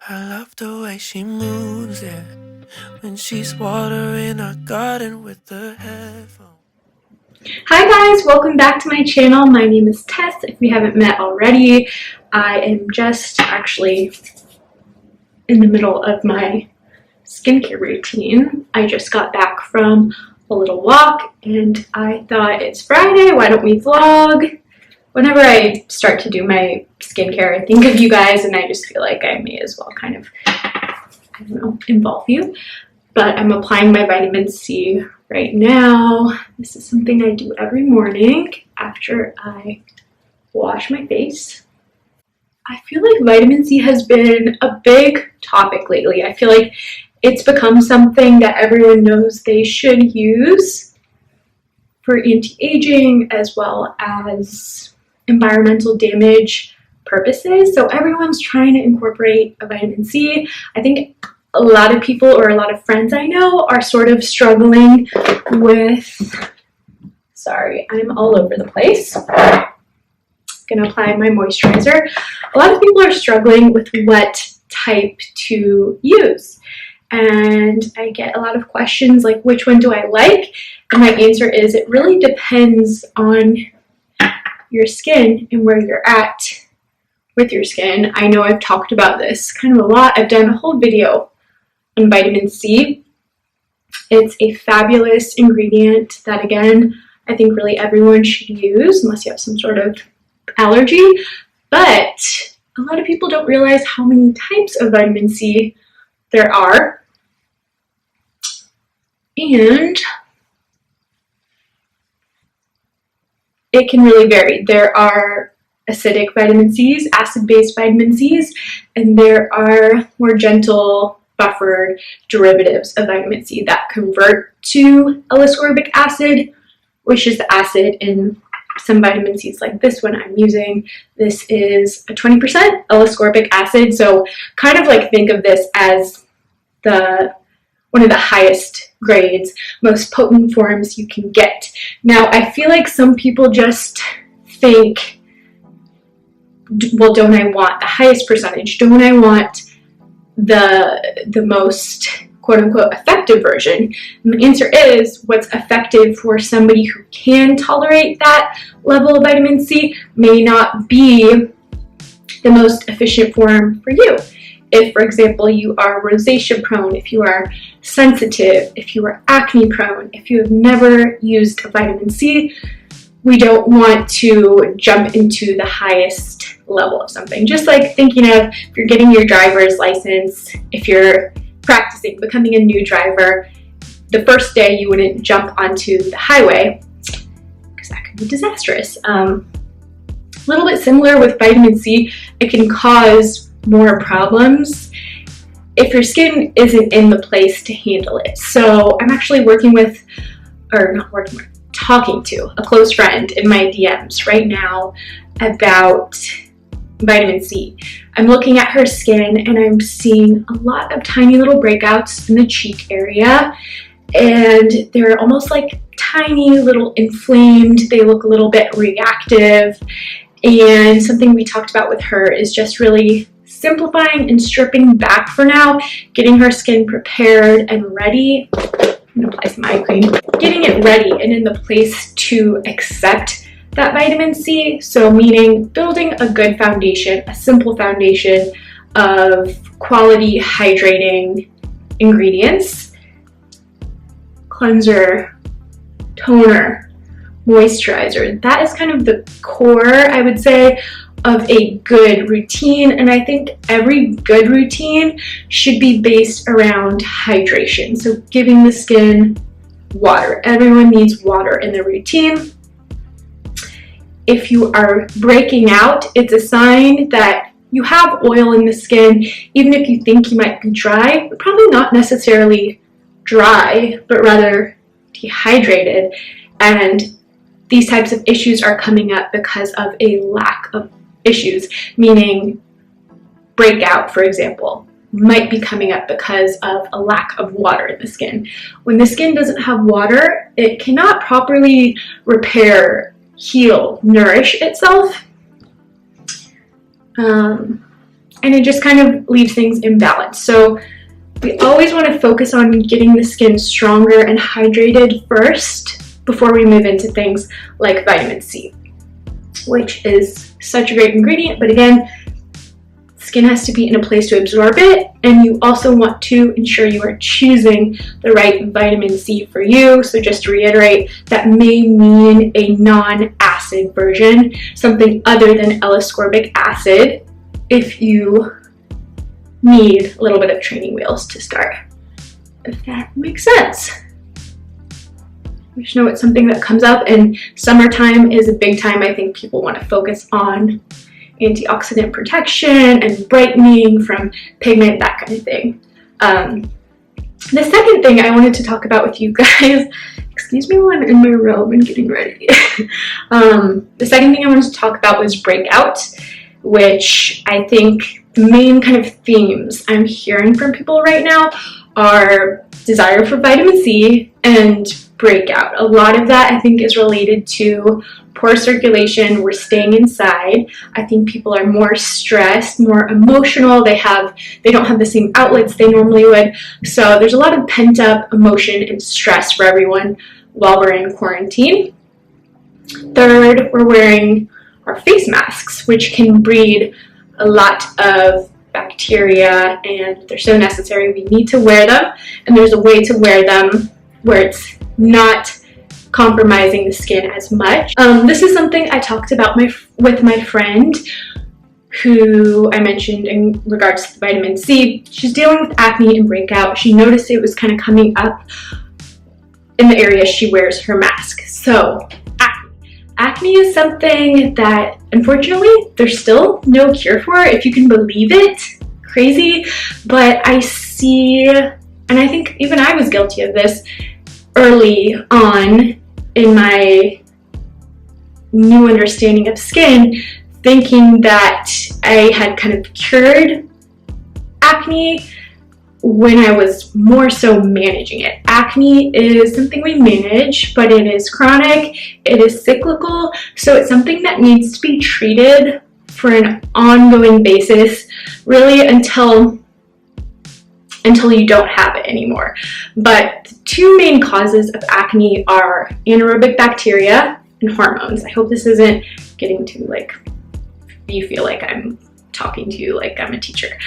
I love the way she moves, yeah. When she's watering our garden with the headphones. Hi guys, welcome back to my channel. My name is Tess. If we haven't met already, I am just actually in the middle of my skincare routine. I just got back from a little walk and I thought it's Friday, why don't we vlog? Whenever I start to do my skincare, I think of you guys and I just feel like I may as well kind of, I don't know, involve you. But I'm applying my vitamin C right now. This is something I do every morning after I wash my face. I feel like vitamin C has been a big topic lately. I feel like it's become something that everyone knows they should use for anti-aging as well as environmental damage purposes. So everyone's trying to incorporate a vitamin C. I think a lot of people or a lot of friends I know are sort of struggling with, sorry, I'm all over the place. Gonna apply my moisturizer. A lot of people are struggling with what type to use. And I get a lot of questions like, which one do I like? And my answer is, it really depends on your skin and where you're at with your skin. I know I've talked about this kind of a lot. I've done a whole video on vitamin C. It's a fabulous ingredient that, again, I think really everyone should use unless you have some sort of allergy. But a lot of people don't realize how many types of vitamin C there are. And it can really vary. There are acidic vitamin C's, acid-based vitamin C's, and there are more gentle, buffered derivatives of vitamin C that convert to L-ascorbic acid, which is the acid in some vitamin C's like this one I'm using. This is a 20% L-ascorbic acid, so kind of like think of this as one of the highest grades, most potent forms you can get. Now, I feel like some people just think, well, don't I want the highest percentage? Don't I want the most quote-unquote effective version? And the answer is, what's effective for somebody who can tolerate that level of vitamin C may not be the most efficient form for you. If, for example, you are rosacea prone, if you are sensitive, if you are acne prone, if you have never used a vitamin C, we don't want to jump into the highest level of something. Just like thinking of if you're getting your driver's license, if you're practicing becoming a new driver, the first day you wouldn't jump onto the highway because that could be disastrous. A little bit similar with vitamin C, it can cause more problems if your skin isn't in the place to handle it. So I'm actually talking to a close friend in my DMs right now about vitamin C. I'm looking at her skin and I'm seeing a lot of tiny little breakouts in the cheek area, and they're almost like tiny little inflamed. They look a little bit reactive, and something we talked about with her is just really simplifying and stripping back for now, getting her skin prepared and ready. I'm gonna apply some eye cream. Getting it ready and in the place to accept that vitamin C. So meaning building a good foundation, a simple foundation of quality hydrating ingredients. Cleanser, toner, moisturizer. That is kind of the core, I would say, of a good routine, and I think every good routine should be based around hydration. So giving the skin water. Everyone needs water in their routine. If you are breaking out, it's a sign that you have oil in the skin. Even if you think you might be dry, but probably not necessarily dry, but rather dehydrated. And these types of issues are coming up because of a lack of issues, meaning breakout, for example, might be coming up because of a lack of water in the skin. When the skin doesn't have water, it cannot properly repair, heal, nourish itself. and it just kind of leaves things imbalanced. So we always want to focus on getting the skin stronger and hydrated first before we move into things like vitamin C, which is such a great ingredient. But again, skin has to be in a place to absorb it, and you also want to ensure you are choosing the right vitamin C for you. So just to reiterate, that may mean a non-acid version, something other than L-ascorbic acid, if you need a little bit of training wheels to start, if that makes sense. I just know it's something that comes up, and summertime is a big time. I think people want to focus on antioxidant protection and brightening from pigment, that kind of thing. The second thing I wanted to talk about with you guys, excuse me while I'm in my robe and getting ready. The second thing I wanted to talk about was breakout, which I think the main kind of themes I'm hearing from people right now are desire for vitamin C and breakout. A lot of that I think is related to poor circulation. We're staying inside. I think people are more stressed, more emotional. They don't have the same outlets they normally would. So there's a lot of pent up emotion and stress for everyone while we're in quarantine. Third, we're wearing our face masks, which can breed a lot of bacteria, and they're so necessary. We need to wear them, and there's a way to wear them where it's not compromising the skin as much. This is something I talked about with my friend who I mentioned in regards to the vitamin C. She's dealing with acne and breakout. She noticed it was kind of coming up in the area she wears her mask. So acne is something that unfortunately there's still no cure for, if you can believe it. Crazy. But I see, and I think even I was guilty of this early on in my new understanding of skin, thinking that I had kind of cured acne when I was more so managing it. Acne is something we manage, but it is chronic, it is cyclical, so it's something that needs to be treated for an ongoing basis, really until you don't have it anymore. But the two main causes of acne are anaerobic bacteria and hormones. I hope this isn't getting to like, you feel like I'm talking to you like I'm a teacher.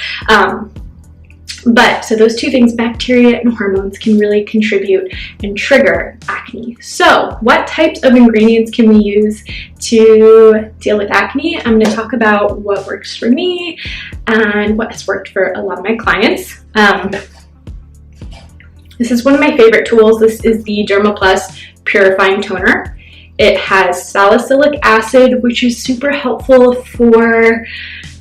But so those two things, bacteria and hormones, can really contribute and trigger acne. So what types of ingredients can we use to deal with acne? I'm going to talk about what works for me and what has worked for a lot of my clients. This is one of my favorite tools. This is the Dermaplus Purifying Toner. It has salicylic acid, which is super helpful for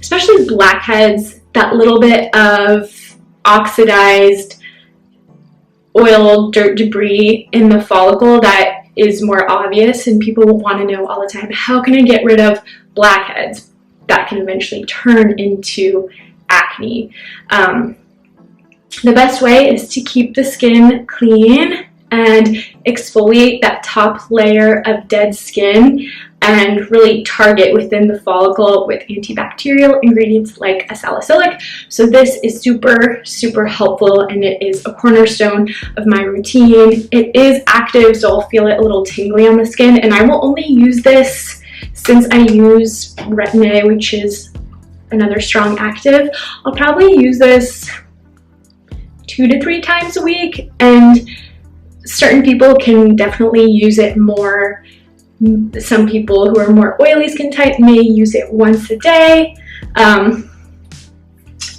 especially blackheads, that little bit of oxidized oil, dirt, debris in the follicle that is more obvious, and people want to know all the time, how can I get rid of blackheads that can eventually turn into acne? The best way is to keep the skin clean and exfoliate that top layer of dead skin and really target within the follicle with antibacterial ingredients like a salicylic. So this is super, super helpful, and it is a cornerstone of my routine. It is active, so I'll feel it a little tingly on the skin, and I will only use this since I use Retin-A, which is another strong active. I'll probably use this 2 to 3 times a week, and certain people can definitely use it more. Some people who are more oily skin type may use it once a day. I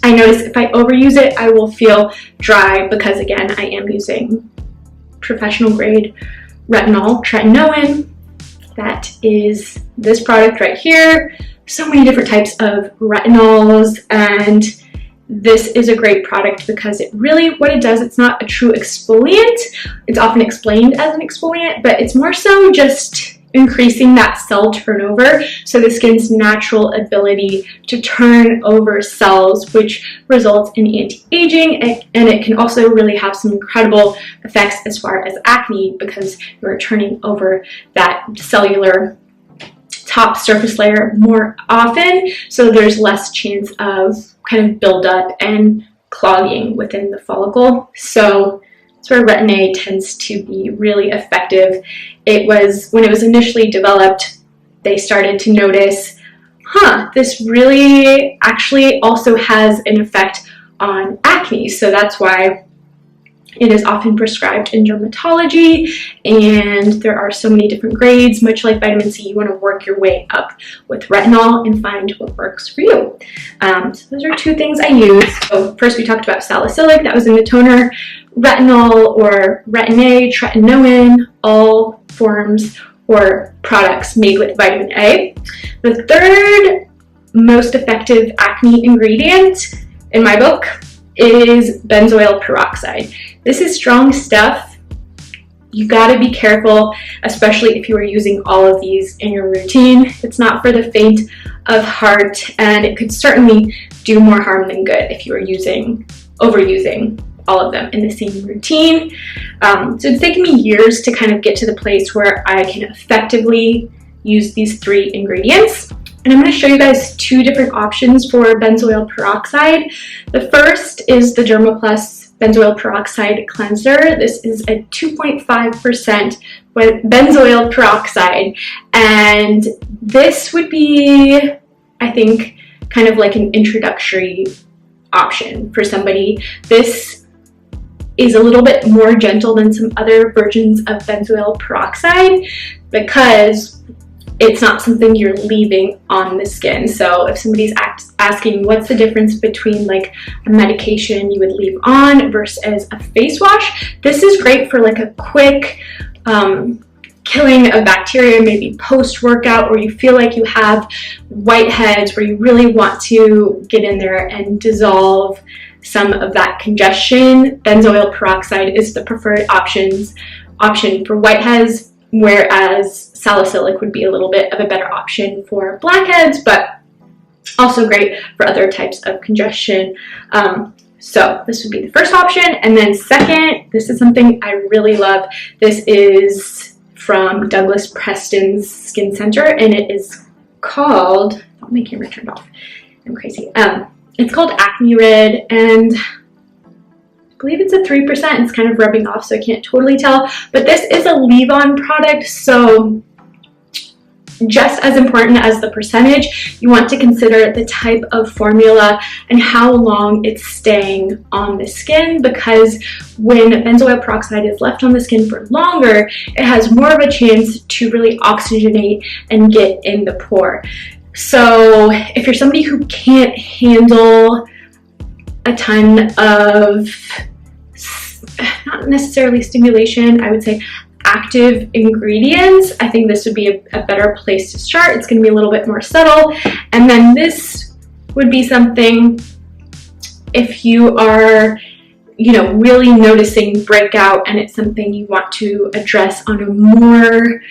notice if I overuse it, I will feel dry because, again, I am using professional grade retinol, Tretinoin. That is this product right here. So many different types of retinols, and this is a great product because it really, what it does, it's not a true exfoliant. It's often explained as an exfoliant, but it's more so just increasing that cell turnover, so the skin's natural ability to turn over cells, which results in anti-aging, and it can also really have some incredible effects as far as acne because you're turning over that cellular top surface layer more often, so there's less chance of kind of buildup and clogging within the follicle. So that's where Retin-A tends to be really effective. It was, when it was initially developed, they started to notice, this really actually also has an effect on acne. So that's why it is often prescribed in dermatology, and there are so many different grades. Much like vitamin C, you want to work your way up with retinol and find what works for you. So those are two things I use. So first we talked about salicylic, that was in the toner. Retinol or Retin-A, Tretinoin, all forms or products made with vitamin A. The third most effective acne ingredient in my book is benzoyl peroxide. This is strong stuff. You gotta be careful, especially if you are using all of these in your routine. It's not for the faint of heart, and it could certainly do more harm than good if you are overusing all of them in the same routine. So it's taken me years to kind of get to the place where I can effectively use these three ingredients. And I'm going to show you guys two different options for benzoyl peroxide. The first is the Dermaplus benzoyl peroxide cleanser. This is a 2.5% benzoyl peroxide, and this would be, I think, kind of like an introductory option for somebody. This is a little bit more gentle than some other versions of benzoyl peroxide because it's not something you're leaving on the skin. So if somebody's asking what's the difference between like a medication you would leave on versus a face wash, this is great for like a quick killing of bacteria, maybe post-workout, where you feel like you have whiteheads, where you really want to get in there and dissolve some of that congestion. Benzoyl peroxide is the preferred option for whiteheads, whereas salicylic would be a little bit of a better option for blackheads, but also great for other types of congestion. So this would be the first option. And then second, this is something I really love. This is from Douglas Preston's Skin Center, and it is called, oh, my camera turned off, I'm crazy. It's called Acne Rid, and I believe it's a 3%. It's kind of rubbing off, so I can't totally tell, but this is a leave-on product, so just as important as the percentage, you want to consider the type of formula and how long it's staying on the skin, because when benzoyl peroxide is left on the skin for longer, it has more of a chance to really oxygenate and get in the pore. So if you're somebody who can't handle a ton of, not necessarily stimulation, I would say active ingredients, I think this would be a better place to start. It's going to be a little bit more subtle. And then this would be something if you are, really noticing breakout and it's something you want to address on a more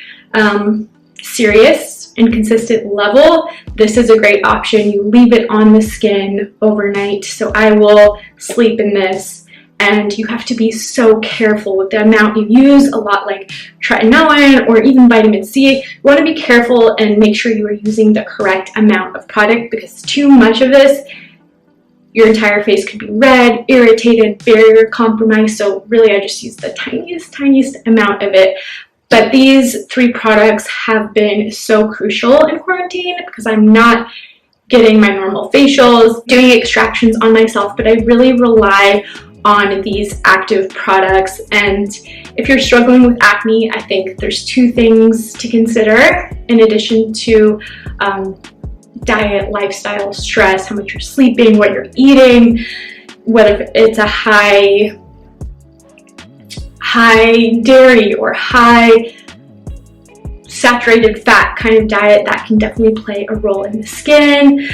serious and consistent level. This is a great option. You leave it on the skin overnight. So I will sleep in this, and you have to be so careful with the amount you use. A lot like Tretinoin or even vitamin C, you want to be careful and make sure you are using the correct amount of product, because too much of this, your entire face could be red, irritated, barrier compromised. So really I just use the tiniest amount of it. But these three products have been so crucial in quarantine because I'm not getting my normal facials, doing extractions on myself, but I really rely on these active products. And if you're struggling with acne, I think there's two things to consider in addition to diet, lifestyle, stress, how much you're sleeping, what you're eating, whether it's a high dairy or high saturated fat kind of diet. That can definitely play a role in the skin.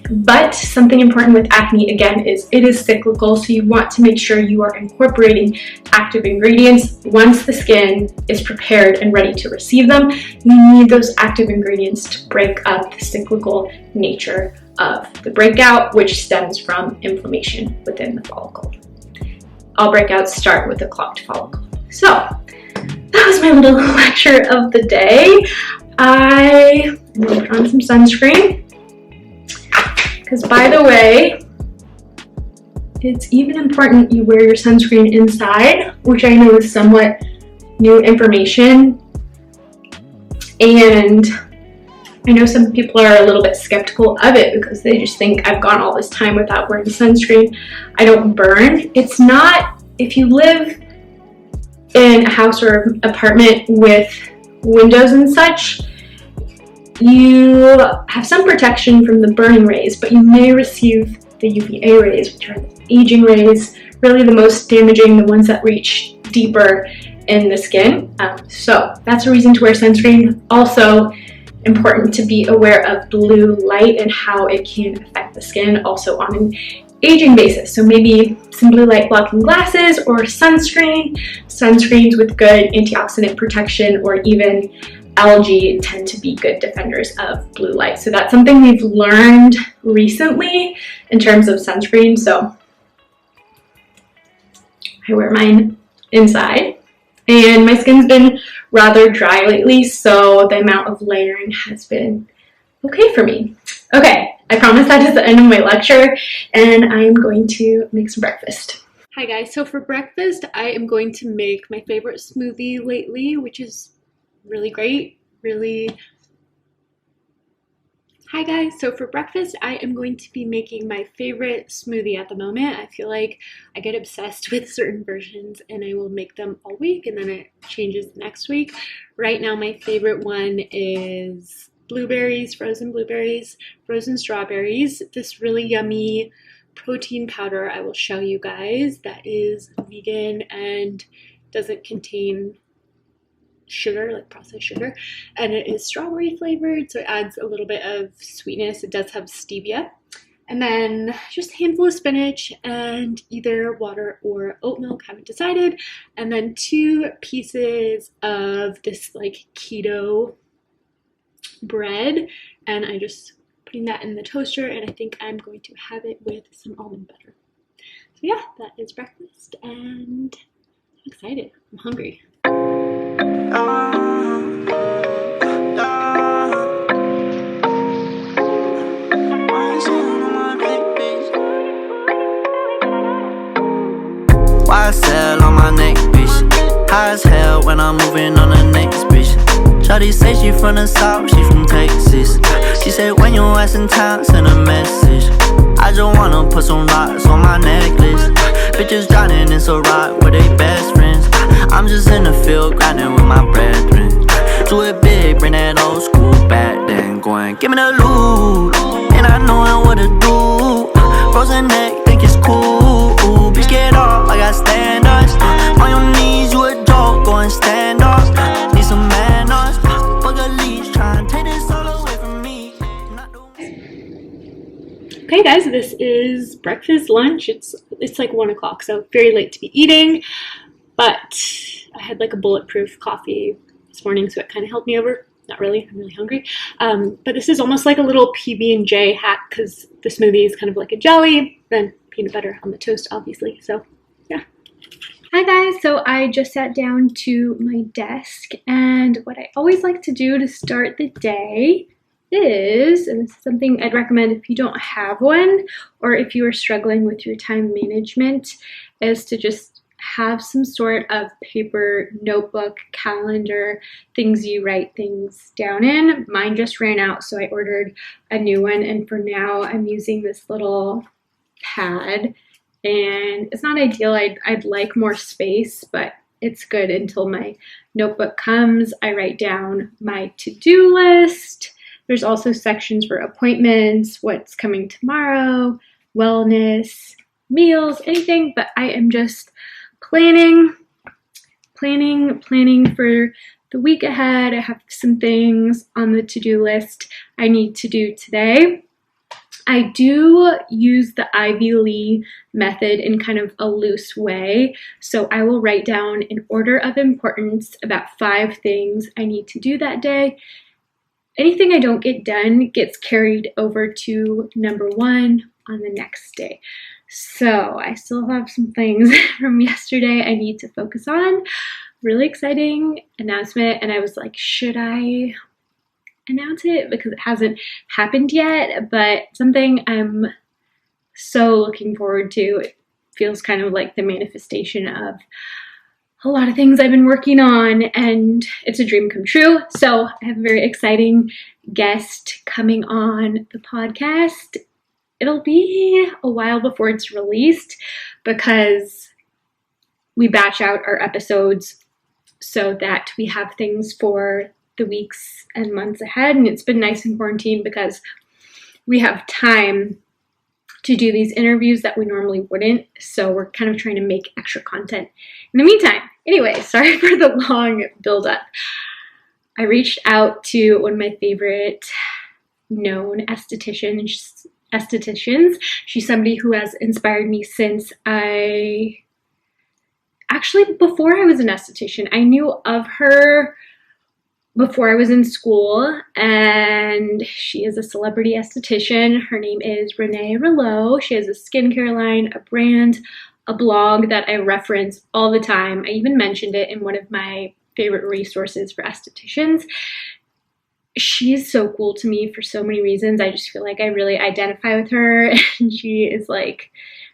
But something important with acne, again, is it is cyclical, so you want to make sure you are incorporating active ingredients. Once the skin is prepared and ready to receive them, you need those active ingredients to break up the cyclical nature of the breakout, which stems from inflammation within the follicle. All breakouts start with a clogged follicle. So that was my little lecture of the day. I'm gonna put on some sunscreen Because by the way, it's even important you wear your sunscreen inside, which I know is somewhat new information. And I know some people are a little bit skeptical of it because they just think I've gone all this time without wearing sunscreen. I don't burn. It's not, if you live in a house or apartment with windows and such, you have some protection from the burning rays, but you may receive the UVA rays, which are the aging rays, really the most damaging, the ones that reach deeper in the skin. So that's a reason to wear sunscreen. Also important to be aware of blue light and how it can affect the skin, also on an aging basis. So maybe some blue light blocking glasses or sunscreen. Sunscreens with good antioxidant protection or even algae tend to be good defenders of blue light. So that's something we've learned recently in terms of sunscreen. So I wear mine inside, and my skin's been rather dry lately, so the amount of layering has been okay for me. Okay, I promise that is the end of my lecture, and I am going to make some breakfast. Hi guys, so for breakfast I am going to make my favorite smoothie lately, which is really great, Hi guys, so for breakfast I am going to be making my favorite smoothie at the moment. I feel like I get obsessed with certain versions and I will make them all week and then it changes next week. Right now my favorite one is blueberries, frozen strawberries, this really yummy protein powder I will show you guys that is vegan and doesn't contain sugar, like processed sugar, and it is strawberry flavored, so it adds a little bit of sweetness. It does have stevia. And then just a handful of spinach and either water or oat milk, haven't decided. And then 2 pieces of this like keto bread, and I just putting that in the toaster, and I think I'm going to have it with some almond butter. So yeah, that is breakfast, and I'm excited. I'm hungry. YSL on my neck, bitch. High as hell when I'm moving on the next bitch. Shawty say she from the south, she from Texas. She said when you ass in town, send a message. I just wanna put some rocks on my necklace. Bitches drowning in so rock with they best friends. I'm just in the field grinding with my brethren. Do it big, bring that old school back then. Going, give me the loot, and I know what to do. Frozen neck, think it's cool. Bitch, get off, I got standards. On your knees, you a joke, go and stand up. Need some manners, fuck a leash, try and take this all away from me. Okay guys, this is breakfast, lunch. It's like 1 o'clock, so very late to be eating, but I had like a bulletproof coffee this morning, so it kind of held me over. Not really, I'm really hungry. But this is almost like a little PB&J hack because the smoothie is kind of like a jelly, then peanut butter on the toast, obviously. So yeah. Hi guys, so I just sat down to my desk, and what I always like to do to start the day is, and this is something I'd recommend if you don't have one or if you are struggling with your time management, is to just have some sort of paper notebook, calendar, things you write things down in. Mine just ran out, so I ordered a new one, and for now I'm using this little pad, and it's not ideal. I'd like more space, but it's good until my notebook comes. I write down my to-do list. There's also sections for appointments, what's coming tomorrow, wellness, meals, anything, but I am just planning for the week ahead. I have some things on the to-do list I need to do today. I do use the Ivy Lee method in kind of a loose way. So I will write down in order of importance about 5 things I need to do that day. Anything I don't get done gets carried over to number 1 on the next day. So I still have some things from yesterday I need to focus on. Really exciting announcement, and I was like, should I announce it because it hasn't happened yet, but something I'm so looking forward to. It feels kind of like the manifestation of a lot of things I've been working on, and it's a dream come true. So I have a very exciting guest coming on the podcast. It'll be a while before it's released because we batch out our episodes so that we have things for the weeks and months ahead. And it's been nice in quarantine because we have time to do these interviews that we normally wouldn't. So we're kind of trying to make extra content in the meantime. Anyway, sorry for the long buildup. I reached out to one of my favorite known estheticians. She's somebody who has inspired me since before I was an esthetician. I knew of her before I was in school, and she is a celebrity esthetician. Her name is Renee Rouleau. She has a skincare line, a brand, a blog that I reference all the time. I even mentioned it in one of my favorite resources for estheticians. She's so cool to me for so many reasons. I just feel like I really identify with her, and she is like,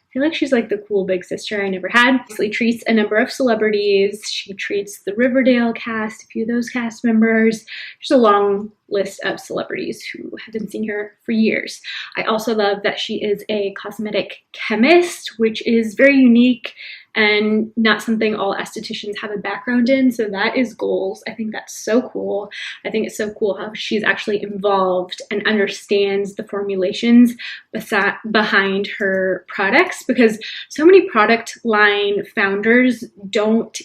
I feel like she's like the cool big sister I never had. She treats a number of celebrities. She treats the Riverdale cast, a few of those cast members. There's a long list of celebrities who have been seeing her for years. I also love that she is a cosmetic chemist, which is very unique and not something all estheticians have a background in. So that is goals. I think that's so cool. I think it's so cool how she's actually involved and understands the formulations behind her products, because so many product line founders don't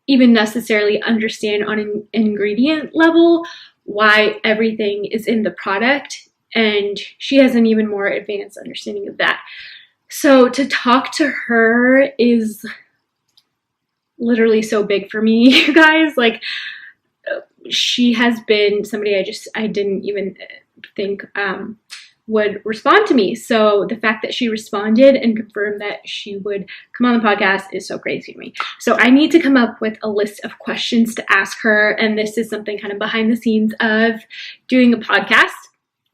even necessarily understand on an ingredient level why everything is in the product. And she has an even more advanced understanding of that. So to talk to her is literally so big for me, you guys. Like, she has been somebody I didn't even think would respond to me. So the fact that she responded and confirmed that she would come on the podcast is so crazy to me. So I need to come up with a list of questions to ask her. And this is something kind of behind the scenes of doing a podcast.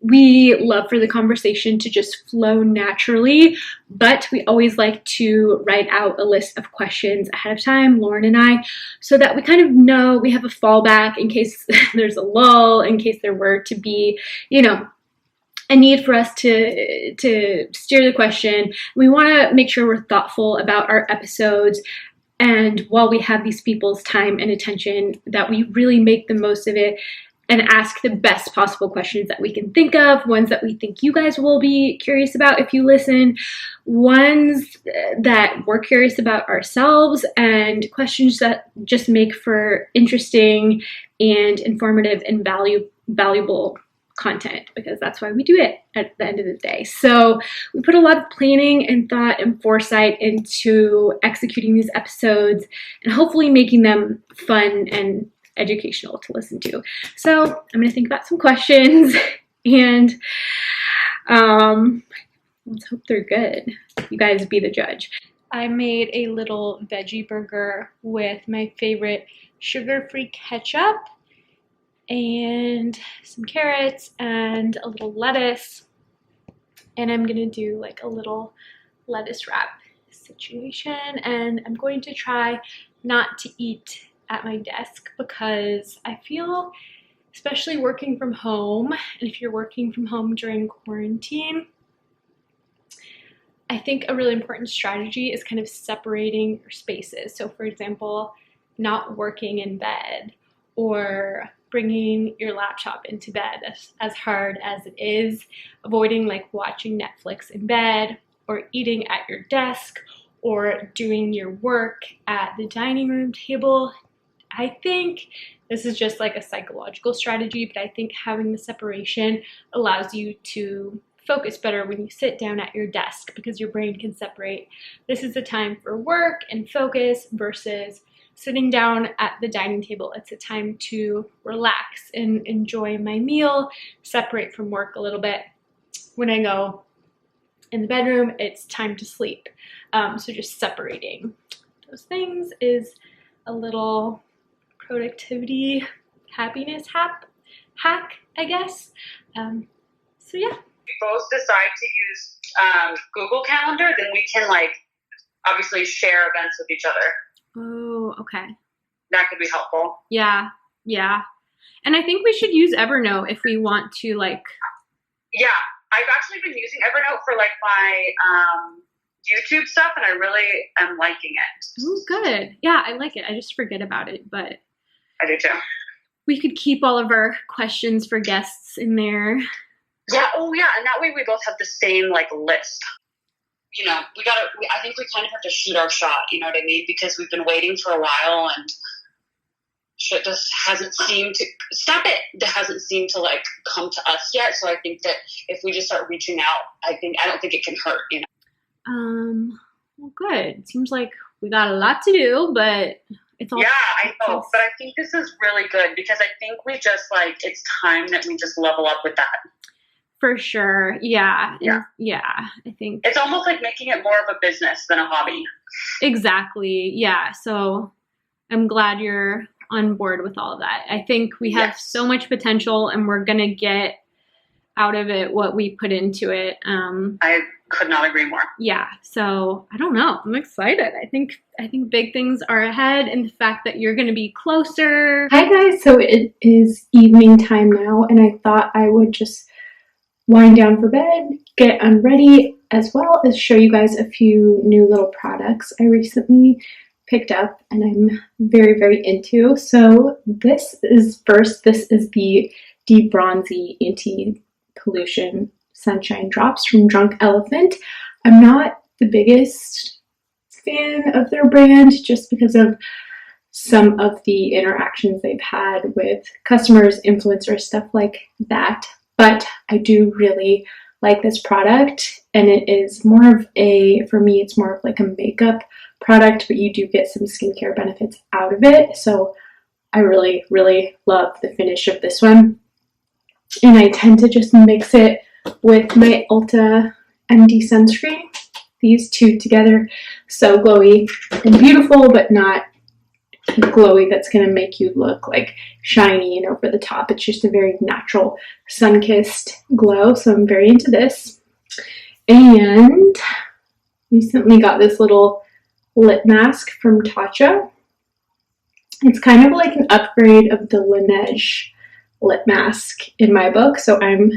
We love for the conversation to just flow naturally, but we always like to write out a list of questions ahead of time, Lauren and I, so that we kind of know we have a fallback in case there's a lull, in case there were to be, a need for us to steer the question. We want to make sure we're thoughtful about our episodes, and while we have these people's time and attention, that we really make the most of it and ask the best possible questions that we can think of, ones that we think you guys will be curious about if you listen, ones that we're curious about ourselves, and questions that just make for interesting and informative and valuable content, because that's why we do it at the end of the day. So we put a lot of planning and thought and foresight into executing these episodes and hopefully making them fun and educational to listen to. So I'm going to think about some questions and let's hope they're good. You guys be the judge. I made a little veggie burger with my favorite sugar-free ketchup and some carrots and a little lettuce. And I'm going to do like a little lettuce wrap situation. And I'm going to try not to eat at my desk because I feel, especially working from home, and if you're working from home during quarantine, I think a really important strategy is kind of separating your spaces. So for example, not working in bed or bringing your laptop into bed as hard as it is, avoiding like watching Netflix in bed or eating at your desk or doing your work at the dining room table. I think this is just like a psychological strategy, but I think having the separation allows you to focus better when you sit down at your desk, because your brain can separate. This is a time for work and focus versus sitting down at the dining table. It's a time to relax and enjoy my meal, separate from work a little bit. When I go in the bedroom, it's time to sleep. So just separating those things is a little productivity happiness hack hack, I guess. So yeah. We both decide to use Google Calendar, then we can like obviously share events with each other. Oh, okay. That could be helpful. Yeah, yeah. And I think we should use Evernote if we want to like. Yeah, I've actually been using Evernote for like my YouTube stuff, and I really am liking it. Oh, good. Yeah, I like it. I just forget about it, but I do too. we could keep all of our questions for guests in there. Yeah. Oh, yeah. And that way we both have the same like list. You know, I think we kind of have to shoot our shot. You know what I mean? Because we've been waiting for a while, and shit just hasn't seemed to That hasn't seemed to like come to us yet. So I think that if we just start reaching out, I don't think it can hurt. You know. Well, good. It seems like we got a lot to do, but it's all. Yeah, I know. But I think this is really good because I think we just like, it's time that we just level up with that. For sure. Yeah. Yeah. Yeah. I think it's almost like making it more of a business than a hobby. Exactly. Yeah. So I'm glad you're on board with all of that. I think we have so much potential, and we're going to get out of it what we put into it. I could not agree more. Yeah. So I don't know. I'm excited. I think big things are ahead, and the fact that you're going to be closer. Hi guys. So it is evening time now, and I thought I would just wind down for bed, get unready, as well as show you guys a few new little products I recently picked up and I'm very, very into. So this is the Deep Bronzy Anti-Pollution Sunshine Drops from Drunk Elephant. I'm not the biggest fan of their brand just because of some of the interactions they've had with customers, influencers, stuff like that. But I do really like this product, and it is more of for me, it's more of like a makeup product, but you do get some skincare benefits out of it. So I really, really love the finish of this one. And I tend to just mix it with my Ulta MD sunscreen. These two together, so glowy and beautiful, but not glowy that's going to make you look like shiny and over the top. It's just a very natural sun-kissed glow, so I'm very into this. And recently got this little lip mask from Tatcha. It's kind of like an upgrade of the Laneige lip mask in my book, so I'm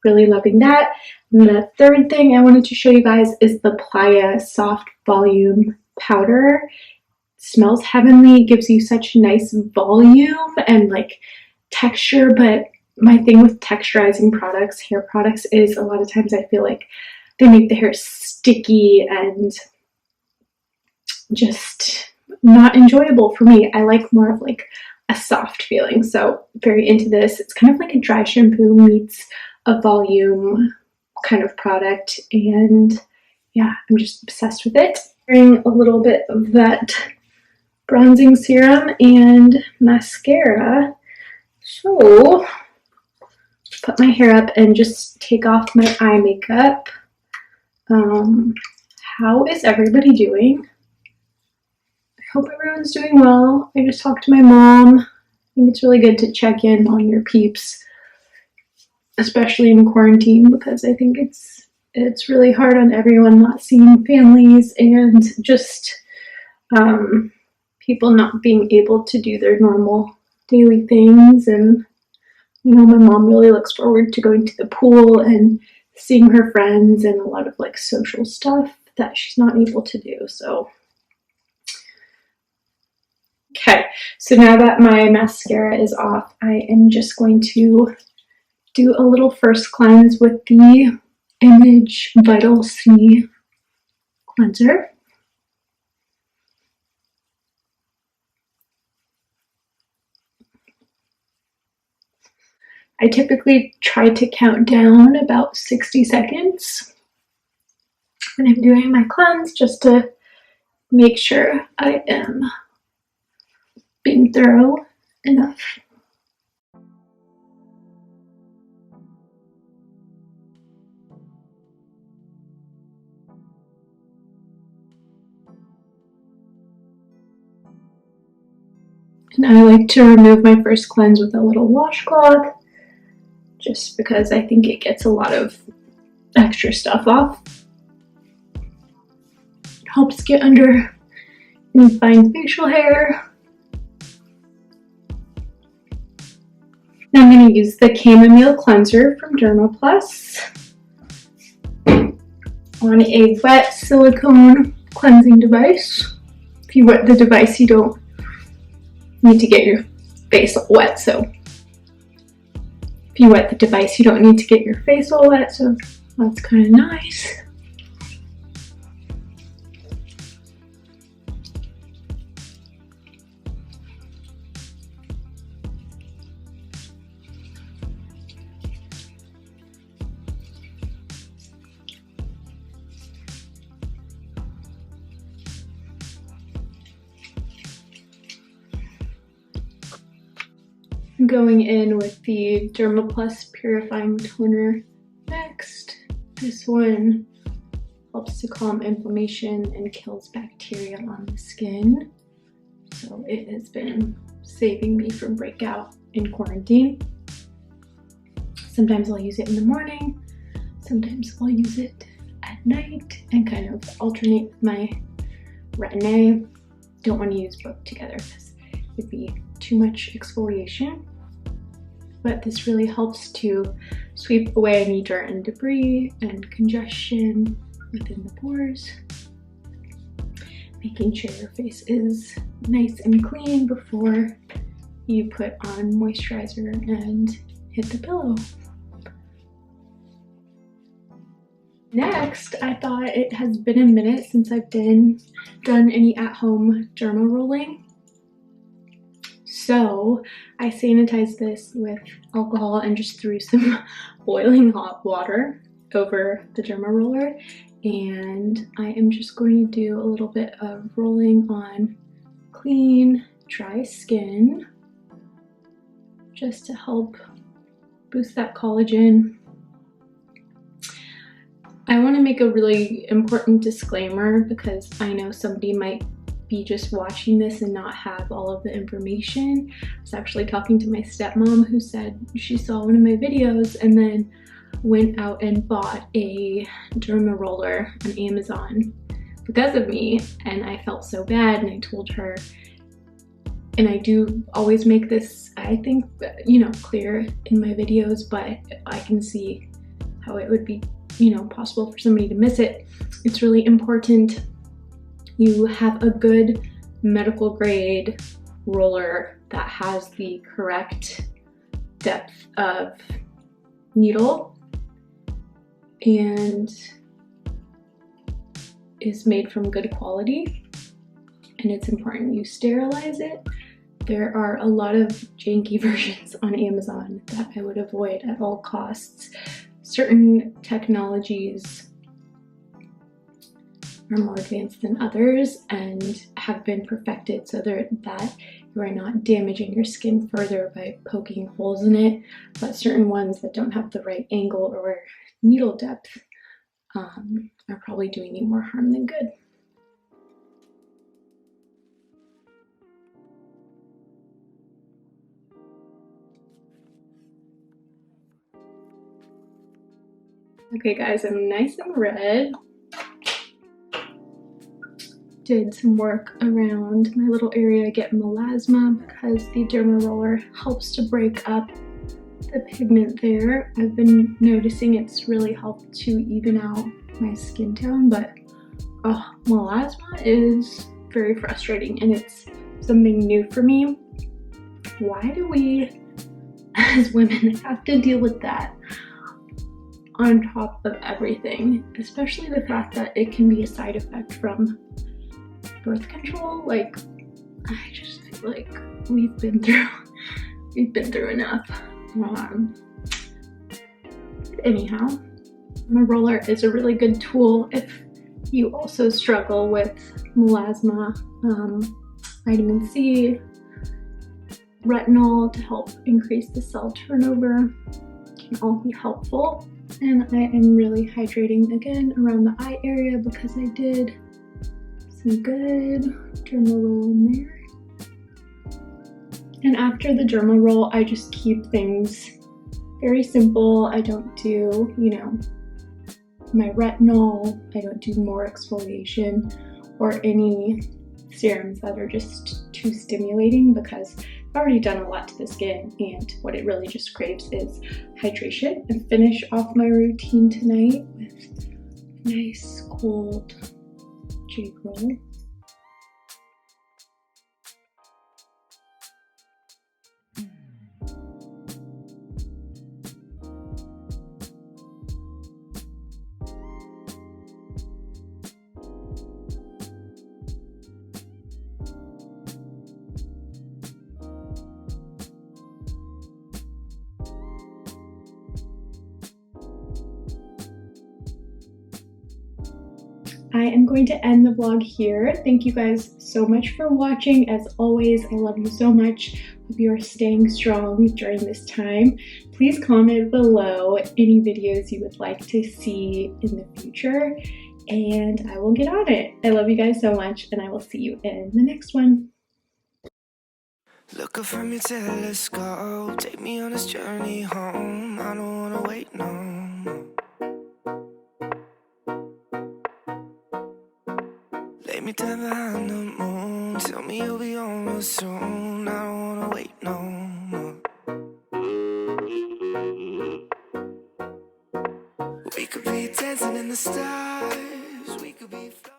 really loving that. And the third thing I wanted to show you guys is the Playa Soft Volume Powder. Smells heavenly, gives you such nice volume and like texture, but my thing with texturizing products, hair products, is a lot of times I feel like they make the hair sticky and just not enjoyable for me. I like more of like a soft feeling, so very into this. It's kind of like a dry shampoo meets a volume kind of product, and yeah, I'm just obsessed with it. Wearing a little bit of that bronzing serum and mascara. So put my hair up and just take off my eye makeup. How is everybody doing? I hope everyone's doing well. I just talked to my mom. I think it's really good to check in on your peeps, especially in quarantine, because I think it's really hard on everyone not seeing families and just people not being able to do their normal daily things. And you know, my mom really looks forward to going to the pool and seeing her friends and a lot of like social stuff that she's not able to do. So okay, so now that my mascara is off, I am just going to do a little first cleanse with the Image Vital C cleanser. I typically try to count down about 60 seconds when I'm doing my cleanse, just to make sure I am being thorough enough. And I like to remove my first cleanse with a little washcloth just because I think it gets a lot of extra stuff off. It helps get under any fine facial hair. Now I'm going to use the chamomile cleanser from Dermaplus on a wet silicone cleansing device. If you wet the device, you don't need to get your face all wet, so if you wet the device, you don't need to get your face all wet, so that's kind of nice. Going in with the Dermaplus Purifying Toner next. This one helps to calm inflammation and kills bacteria on the skin. So it has been saving me from breakout in quarantine. Sometimes I'll use it in the morning, sometimes I'll use it at night and kind of alternate with my Retin-A. Don't want to use both together because it'd be too much exfoliation. But this really helps to sweep away any dirt and debris and congestion within the pores, making sure your face is nice and clean before you put on moisturizer and hit the pillow. Next, I thought it has been a minute since I've done any at-home derma rolling. So I sanitized this with alcohol and just threw some boiling hot water over the derma roller, and I am just going to do a little bit of rolling on clean, dry skin just to help boost that collagen. I want to make a really important disclaimer because I know somebody might be just watching this and not have all of the information. I was actually talking to my stepmom who said she saw one of my videos and then went out and bought a derma roller on Amazon because of me, and I felt so bad, and I told her, and I do always make this, I think, you know, clear in my videos, but I can see how it would be, you know, possible for somebody to miss it. It's really important you have a good medical grade roller that has the correct depth of needle and is made from good quality, and it's important you sterilize it. There are a lot of janky versions on Amazon that I would avoid at all costs. Certain technologies are more advanced than others and have been perfected so that you are not damaging your skin further by poking holes in it, but certain ones that don't have the right angle or needle depth are probably doing you more harm than good. Okay guys, I'm nice and red. Did some work around my little area, get melasma, because the derma roller helps to break up the pigment there. I've been noticing it's really helped to even out my skin tone, but melasma is very frustrating and it's something new for me. Why do we as women have to deal with that on top of everything, especially the fact that it can be a side effect from birth control? Like, I just feel like we've been through enough. Anyhow, my roller is a really good tool if you also struggle with melasma. Vitamin C, retinol to help increase the cell turnover can all be helpful. And I am really hydrating again around the eye area because I did some good derma roll in there. And after the derma roll, I just keep things Very simple. I don't do, my retinol. I don't do more exfoliation or any serums that are just too stimulating, because I've already done a lot to the skin, and what it really just craves is hydration. And finish off my routine tonight with a nice cold jade roll. I am going to end the vlog here. Thank you guys so much for watching. As always, I love you so much. Hope you are staying strong during this time. Please comment below any videos you would like to see in the future, and I will get on it. I love you guys so much, and I will see you in the next one. Look up from your telescope, take me on this journey home. I don't wanna wait no more. Lay me down behind the moon, tell me you'll be on real soon. I don't wanna wait no more. We could be dancing in the stars,